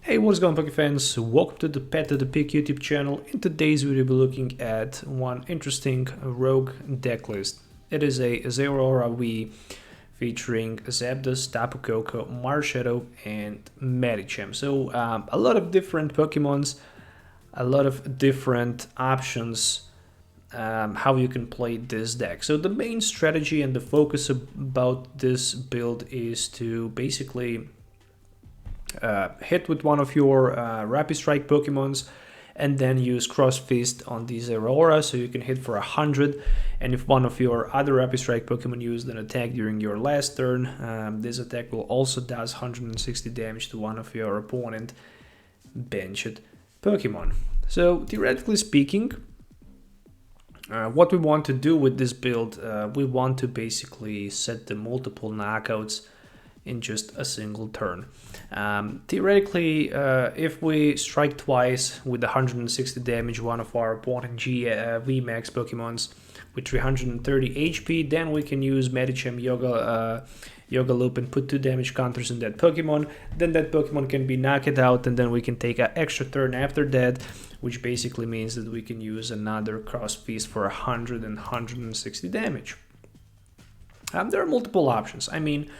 Hey, what's going on, Poké fans? Welcome to the Pet to the Pick YouTube channel. In today's video, we'll be looking at one interesting rogue deck list. It is a Zeraora V featuring Zapdos, Tapu Koko, Marshadow, and Medicham. So a lot of different Pokemons, a lot of different options how you can play this deck. So the main strategy and the focus about this build is to basically hit with one of your Rapid Strike Pokemons and then use Cross Fist on the Zeraora so you can hit for 100, and if one of your other Rapid Strike Pokemon used an attack during your last turn, this attack will also does 160 damage to one of your opponent benched Pokemon. So theoretically speaking, what we want to do with this build, we want to basically set the multiple knockouts in just a single turn. Theoretically, if we strike twice with 160 damage one of our opponent VMAX Pokemons with 330 HP, then we can use Medicham Yoga Loop and put 2 damage counters in that Pokemon. Then that Pokemon can be knocked out, and then we can take an extra turn after that, which basically means that we can use another Cross Fist for 100 and 160 damage. There are multiple options. I mean,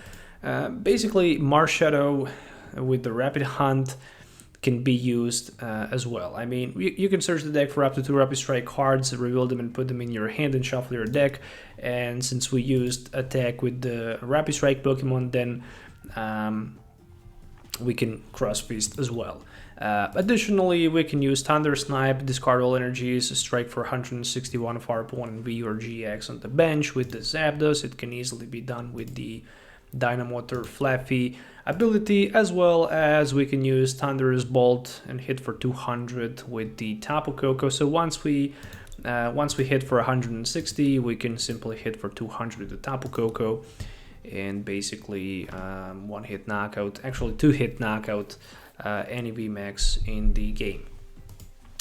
basically Marshadow with the Rapid Hunt can be used as well. I mean, you can search the deck for up to 2 Rapid Strike cards, reveal them and put them in your hand and shuffle your deck. And since we used attack with the Rapid Strike Pokemon, then we can Cross Fist as well. Additionally, we can use Thunder Snipe, discard all energies, strike for 161 of our opponent V or GX on the bench with the Zapdos. It can easily be done with the Dynamotor Flaaffy ability, as well as we can use Thunderous Bolt and hit for 200 with the Tapu Koko. So once we hit for 160, we can simply hit for 200 with the Tapu Koko and basically one hit knockout, actually 2 hit knockout any VMAX in the game.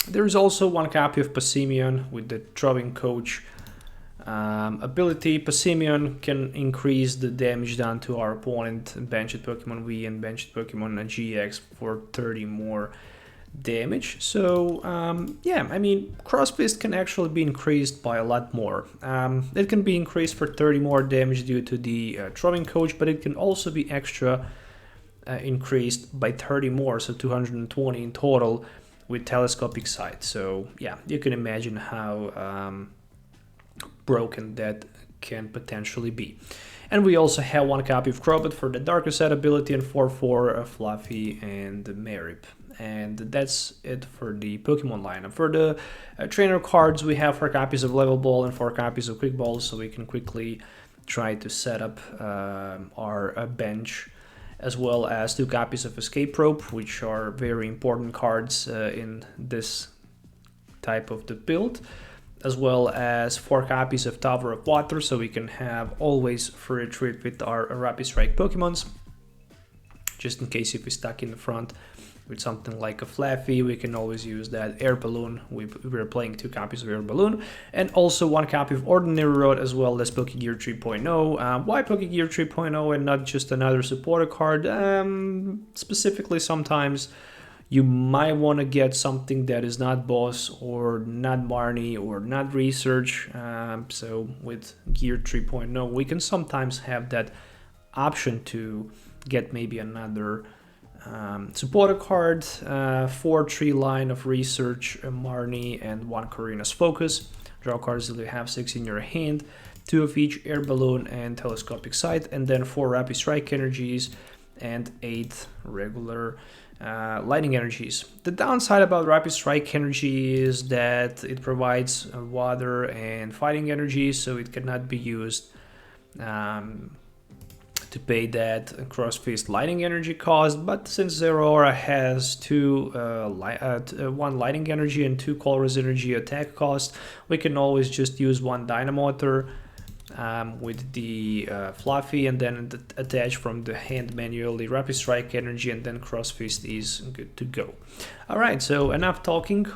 There is also one copy of Passimian with the Throwing Coach ability. Passimian can increase the damage done to our opponent benched Pokemon V and benched Pokemon GX for 30 more damage. So yeah, I mean, Cross Fist can actually be increased by a lot more. It can be increased for 30 more damage due to the Throwing Coach, but it can also be extra increased by 30 more, so 220 in total with Telescopic Sight. So yeah, you can imagine how broken that can potentially be. And we also have one copy of Crobat for the Darker Side ability and 4/4 Flaaffy and Mareep. And that's it for the Pokemon lineup. For the trainer cards, we have 4 copies of Level Ball and 4 copies of Quick Ball, so we can quickly try to set up our bench, as well as 2 copies of Escape Rope, which are very important cards in this type of the build, as well as 4 copies of Tower of Waters, so we can have always free retreat with our Rapid Strike Pokemons, just in case if we're stuck in the front with something like a Flaaffy, we can always use that Air Balloon. We're playing 2 copies of Air Balloon, and also 1 copy of Ordinary Rod, as well as Pokégear 3.0. Why Pokégear 3.0 and not just another supporter card? Specifically, sometimes you might want to get something that is not Boss or not Marnie or not Research. So with Gear 3.0, we can sometimes have that option to get maybe another supporter card, 4-3 line of Research, Marnie, and 1 Korrina's Focus. Draw cards that you have 6 in your hand, 2 of each Air Balloon and Telescopic Sight, and then 4 Rapid Strike energies and 8 regular lightning energies. The downside about Rapid Strike energy is that it provides water and fighting energy, so it cannot be used to pay that Cross Fist lightning energy cost. But since Zeraora has 1 lightning energy and 2 Colress energy attack cost, we can always just use 1 Dynamotor with the Flaaffy, and then attach from the hand manually Rapid Strike Energy, and then Cross Fist is good to go. Alright, so enough talking.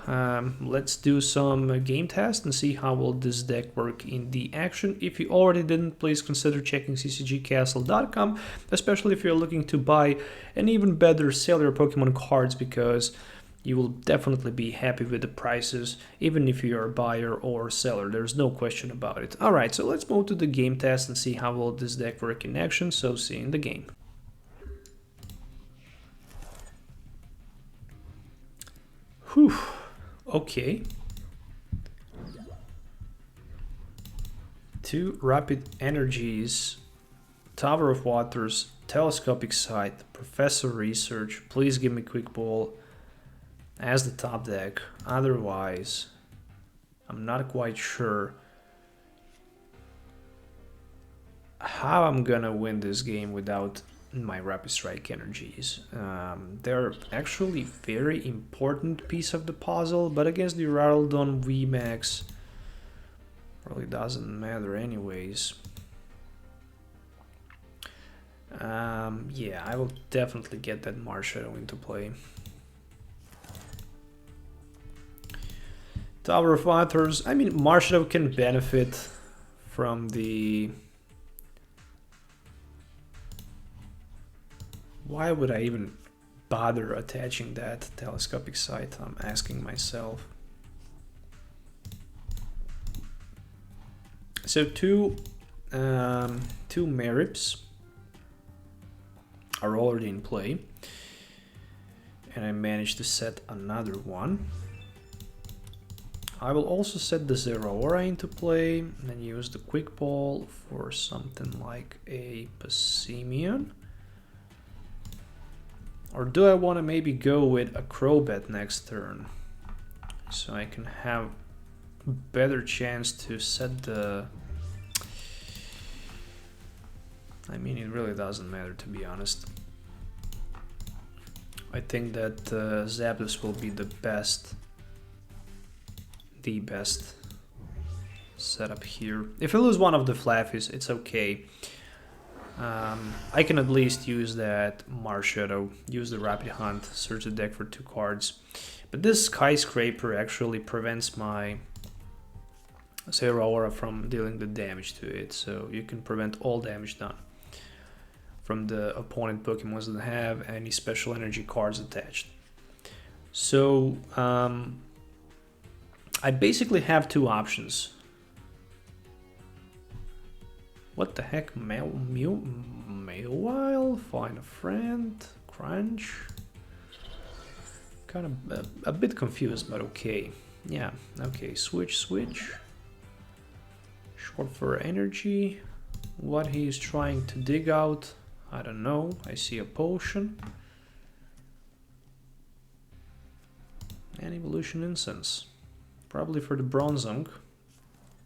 Let's do some game test and see how will this deck work in the action. If you already didn't, please consider checking ccgcastle.com, especially if you're looking to buy an even better sell your Pokemon cards, because you will definitely be happy with the prices, even if you're a buyer or seller. There's no question about it. Alright, so let's move to the game test and see how will this deck work in action. So see you in the game. Whew, okay. 2 Rapid Energies, Tower of Waters, Telescopic Sight, Professor Research. Please give me Quick Ball as the top deck. Otherwise, I'm not quite sure how I'm gonna win this game without my Rapid Strike Energies. They're actually very important piece of the puzzle, but against the Raldon VMAX really doesn't matter anyways. Yeah, I will definitely get that Marshadow into play. Tower of Waters. I mean, Marshadow can benefit from the... Why would I even bother attaching that Telescopic Sight? I'm asking myself. So two Mareeps are already in play, and I managed to set another one. I will also set the Zeraora into play and use the Quick Ball for something like a Passimian. Or do I want to maybe go with a Crobat next turn, so I can have a better chance to set the... I mean, it really doesn't matter, to be honest. I think that Zapdos will be the best setup here. If I lose one of the Flaaffys, it's okay. I can at least use that Marshadow, use the Rapid Hunt, search the deck for 2 cards. But this Skyscraper actually prevents my Zeraora from dealing the damage to it, so you can prevent all damage done from the opponent Pokemon that have any special energy cards attached. So I basically have 2 options. What the heck? Mailwhile? Find a friend? Crunch? Kind of a bit confused, but okay. Yeah, okay. Switch. Short for energy. What he is trying to dig out, I don't know. I see a potion. And Evolution Incense. Probably for the Bronzong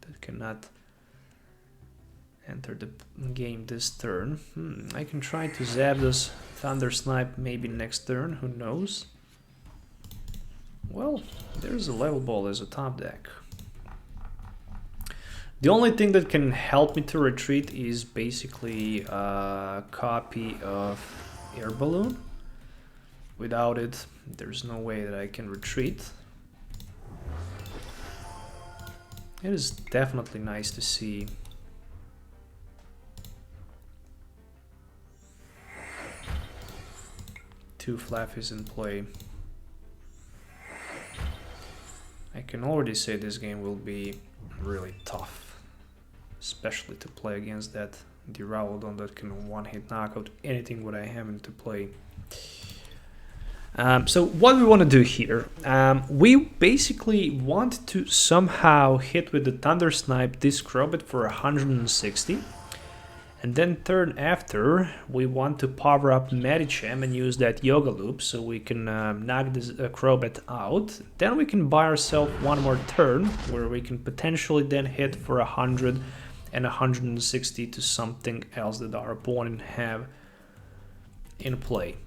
that cannot enter the game this turn. I can try to Zapdos Thunder Snipe maybe next turn, who knows. Well, there's a Level Ball as a top deck. The only thing that can help me to retreat is basically a copy of Air Balloon. Without it, there's no way that I can retreat. It is definitely nice to see two Flaaffys in play. I can already say this game will be really tough, especially to play against that Duraludon that can one-hit knockout anything what I have into play. So what we want to do here, we basically want to somehow hit with the Thunder Snipe this Crobat for 160, and then turn after we want to power up Medicham and use that Yoga Loop so we can knock this Crobat out. Then we can buy ourselves one more turn where we can potentially then hit for 100 and 160 to something else that our opponent have in play.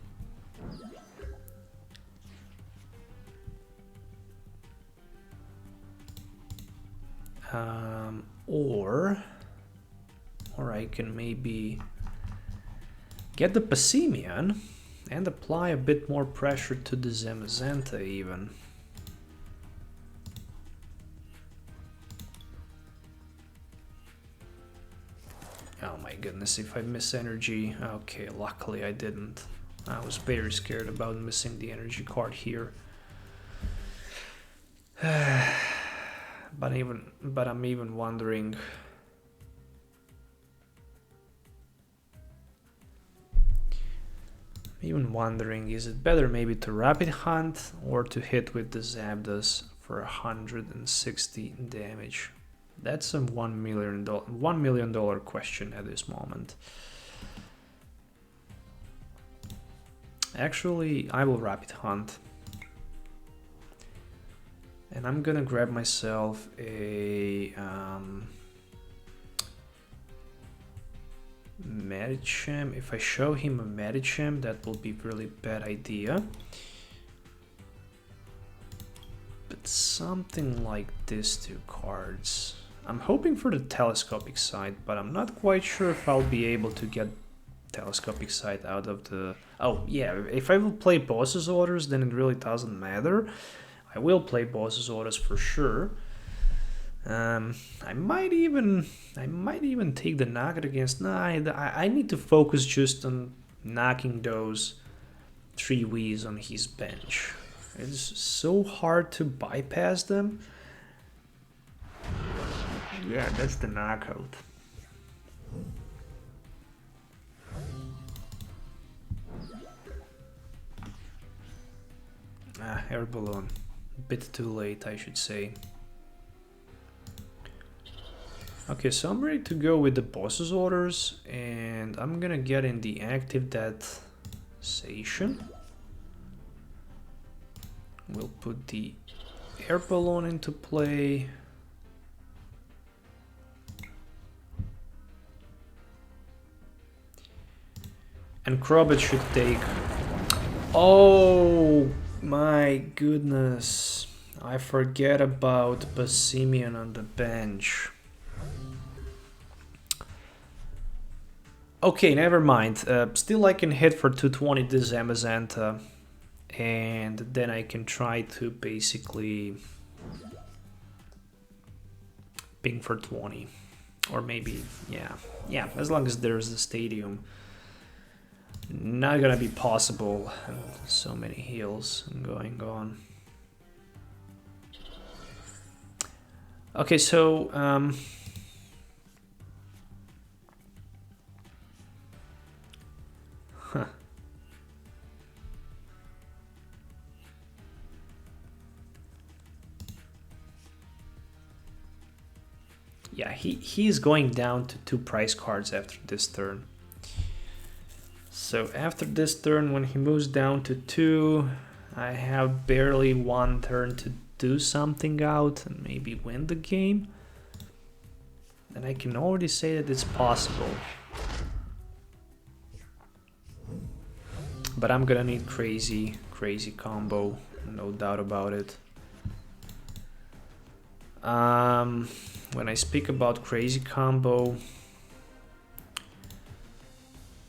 Or Or I can maybe get the Passimian and apply a bit more pressure to the Zamazenta even. Oh my goodness, if I miss energy... Okay, luckily I didn't. I was very scared about missing the energy card here. But I'm even wondering... is it better maybe to rapid hunt or to hit with the Zapdos for 160 damage? That's a $1 million question at this moment. Actually, I will rapid hunt. And I'm gonna grab myself a Medicham. If I show him a Medicham, that will be really bad idea. But something like these two cards. I'm hoping for the Telescopic Sight, but I'm not quite sure if I'll be able to get Telescopic Sight out of the... Oh yeah, if I will play Boss's Orders, then it really doesn't matter. I will play Boss's Orders for sure. I might even take the knockout against... Nah, I need to focus just on knocking those 3 Wiis on his bench. It's so hard to bypass them. Yeah, that's the knockout. Air Balloon. A bit too late, I should say. Okay, so I'm ready to go with the Boss's Orders, and I'm gonna get in the active that Station. We'll put the Air Balloon into play. And Crobat should take... Oh my goodness. I forget about Passimian on the bench. Okay, never mind. Still I can hit for 220 this Zamazenta. And then I can try to basically ping for 20. Or maybe, yeah, as long as there's the stadium. Not gonna be possible. So many heals going on. Okay, so yeah, he's going down to 2 prize cards after this turn. So after this turn, when he moves down to 2, I have barely 1 turn to do something out and maybe win the game. And I can already say that it's possible. But I'm gonna need crazy combo, no doubt about it. When I speak about crazy combo,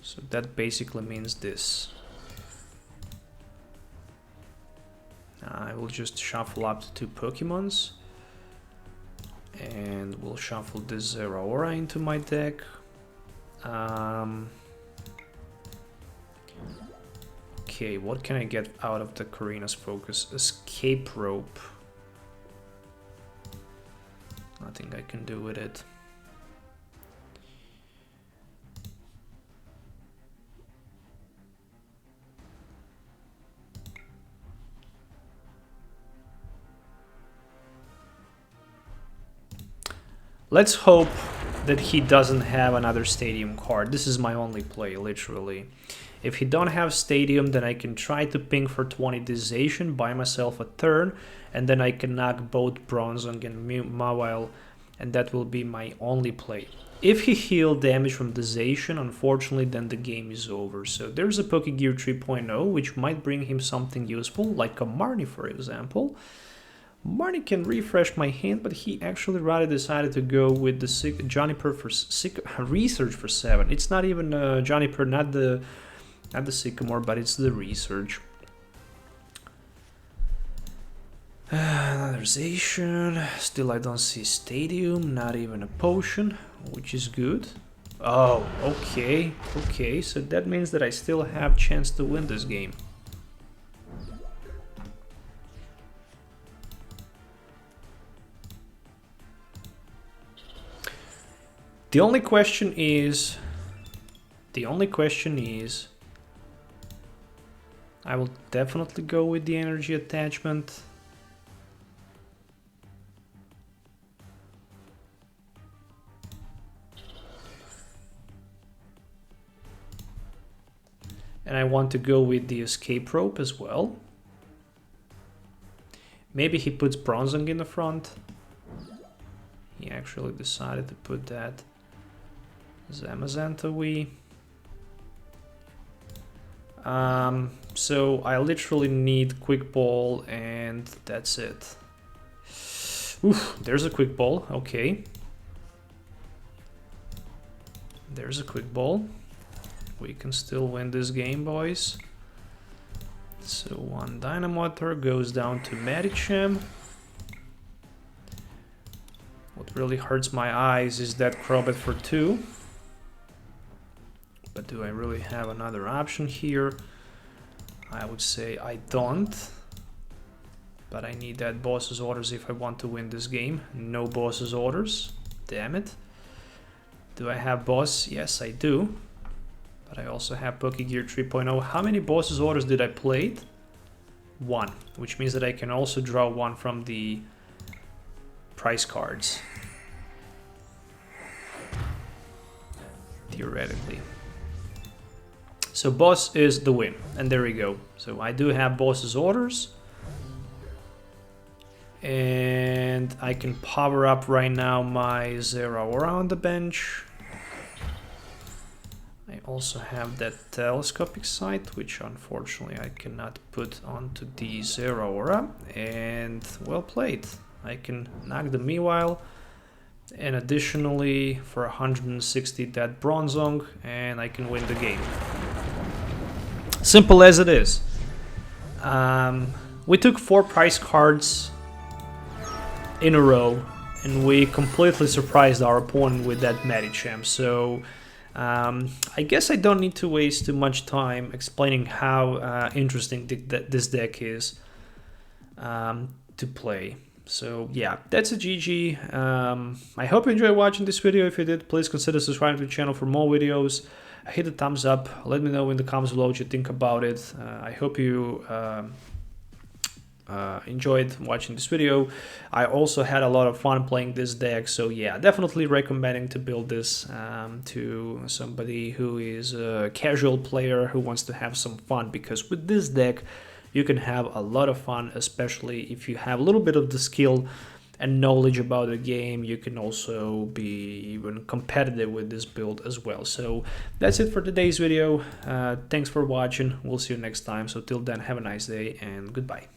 so that basically means this. I will just shuffle up to 2 Pokemons, and we'll shuffle this Zeraora into my deck. Okay, what can I get out of the Korrina's focus? Escape Rope. Nothing I can do with it. Let's hope that he doesn't have another stadium card. This is my only play, literally. If he don't have stadium, then I can try to ping for 20 Dization, buy myself a turn, and then I can knock both Bronzong and Mawile, and that will be my only play. If he healed damage from Dization, unfortunately, then the game is over. So there's a Pokégear 3.0, which might bring him something useful, like a Marnie, for example. Marnie can refresh my hand, but he actually rather decided to go with the Juniper for Research for 7. It's not even Juniper, not the Sycamore, but it's the Research. Another Zacian. Still I don't see Stadium, not even a Potion, which is good. Oh, okay, okay, so that means that I still have chance to win this game. The only question is, I will definitely go with the energy attachment. And I want to go with the Escape Rope as well. Maybe he puts Bronzong in the front. He actually decided to put that. Zamazenta Wii. So I literally need Quick Ball and that's it. Oof, there's a Quick Ball, okay. There's a Quick Ball. We can still win this game, boys. So one Dynamotor goes down to Medicham. What really hurts my eyes is that Crobat for 2. But do I really have another option here? I would say I don't. But I need that boss's orders if I want to win this game. No boss's orders. Damn it. Do I have boss? Yes, I do. But I also have Pokégear 3.0. How many boss's orders did I play? 1. Which means that I can also draw 1 from the prize cards. Theoretically. So boss is the win, and there we go. So I do have boss's orders, and I can power up right now my Zeraora on the bench. I also have that Telescopic Sight, which unfortunately I cannot put onto the Zeraora, and well played. I can knock the Mewile, and additionally for 160 that Bronzong, and I can win the game. Simple as it is. We took 4 prize cards in a row, and we completely surprised our opponent with that Medicham. So I guess I don't need to waste too much time explaining how interesting this deck is to play. So yeah, that's a GG. I hope you enjoyed watching this video. If you did, please consider subscribing to the channel for more videos. Hit the thumbs up. Let me know in the comments below what you think about it. I hope you enjoyed watching this video. I also had a lot of fun playing this deck, so yeah, definitely recommending to build this to somebody who is a casual player who wants to have some fun, because with this deck you can have a lot of fun, especially if you have a little bit of the skill and knowledge about the game. You can also be even competitive with this build as well. So that's it for today's video. Thanks for watching. We'll see you next time. So till then, have a nice day and goodbye.